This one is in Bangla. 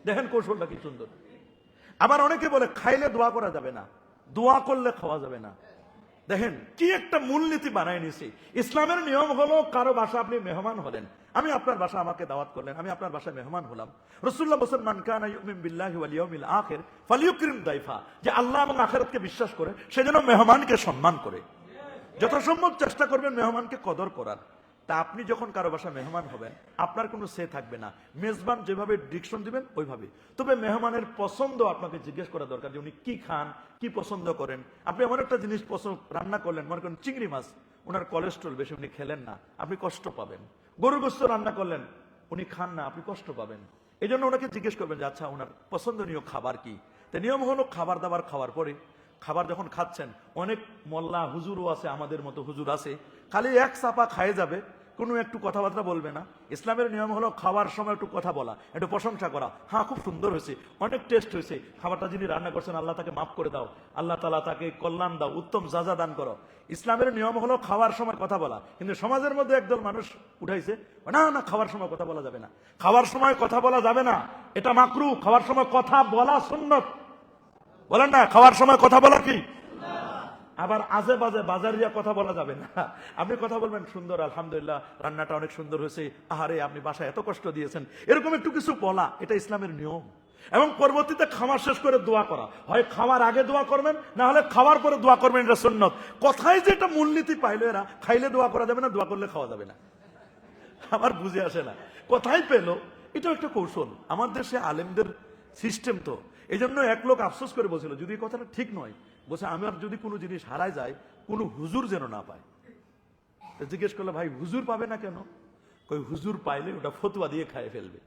দেখেন কৌশলটা কি সুন্দর। আবার অনেকে বলে খাইলে দোয়া করা যাবে না, দোয়া করলে খাওয়া যাবে না। দেখেন কি একটা মূলনীতি বানায় নিছি। ইসলামের নিয়ম হলো কারো বাসা আপনি মেহমান হলেন, আমি আপনার বাসা আমাকে দাওয়াত করলেন, আমি আপনার বাসায় মেহমান হলাম। রাসূলুল্লাহ বলেছেন মান কানা ইউমিন বিল্লাহি ওয়াল ইয়াউমিল আখির ফালইউকরিম দাইফা, যে আল্লাহ এবং আখিরাতকে বিশ্বাস করে সে যেন মেহমানকে সম্মান করে। যথাসম্ভব চেষ্টা করবেন মেহমানকে কদর করার। তা আপনি যখন কারো বাসায় মেহমান হবেন আপনার কোনো সে থাকবে না, মেজবান যেভাবে ডিকশন দিবেন ওইভাবে। তবে মেহমানের পছন্দ আপনাকে জিজ্ঞেস করা দরকার যে উনি কি খান, কি পছন্দ করেন। আপনি এমন একটা জিনিস রান্না করলেন, মনে করেন চিংড়ি মাছ, ওনার কোলেস্ট্রল বেশি, উনি খেলেন না, আপনি কষ্ট পাবেন। গরুর গোশত রান্না করলেন, উনি খান না, আপনি কষ্ট পাবেন। এই জন্য ওনাকে জিজ্ঞেস করবেন যে আচ্ছা ওনার পছন্দনীয় খাবার কি। তো নিয়ম হলো খাবার দাবার খাওয়ার পরে, খাবার যখন খাচ্ছেন, অনেক মোল্লা হুজুরও আছে, আমাদের মতো হুজুর আছে, খালি এক চাপা খায় যাবে, কোনো একটু কথাবার্তা বলবে না। ইসলামের নিয়ম হলো খাওয়ার সময় একটু কথা বলা, একটু প্রশংসা করা, হ্যাঁ খুব সুন্দর হয়েছে, অনেক টেস্ট হয়েছে, খাবারটা যিনি রান্না করছেন আল্লাহ তাকে মাফ করে দাও, আল্লাহ তাআলা তাকে কল্যাণ দাও, উত্তম যাজা দান করো। ইসলামের নিয়ম হলো খাওয়ার সময় কথা বলা। কিন্তু সমাজের মধ্যে একদল মানুষ উঠাইছে, না না খাওয়ার সময় কথা বলা যাবে না, খাওয়ার সময় কথা বলা যাবে না, এটা মাকরু। খাওয়ার সময় কথা বলা সুন্নত, বলেন না খাওয়ার সময় কথা বলা কি। আবার আজে বাজে বাজারিয়া কথা বলা যাবে না। আপনি কথা বলবেন সুন্দর, আলহামদুলিল্লাহ রান্নাটা অনেক সুন্দর হয়েছে, আহারে আপনি বাসায় এত কষ্ট দিয়েছেন, এরকম একটু কিছু বলা, এটা ইসলামের নিয়ম। এবং পরবর্তীতে খাওয়ার শেষ করে দোয়া করা, হয় খাওয়ার আগে দোয়া করবেন, না হলে খাওয়ার পরে দোয়া করবেন, এটা সুন্নত। কথায় যে এটা মূলনীতি পাইলো এরা, খাইলে দোয়া করা যাবে না, দোয়া করলে খাওয়া যাবে না। আমার বুঝে আসে না কোথায় পেলো, এটা একটা কৌশল। আমার দেশে আলেমদের সিস্টেম তো, এই জন্য এক লোক আফসোস করে বলছিল, যদি এই কথাটা ঠিক নয়, বলছে আমার যদি কোনো জিনিস হারায় যায়, কোনো হুজুর যেন না পায়। জিজ্ঞেস করলে ভাই হুজুর পাবে না কেন? কই হুজুর পাইলে ওটা ফতুয়া দিয়ে খায় ফেলবে।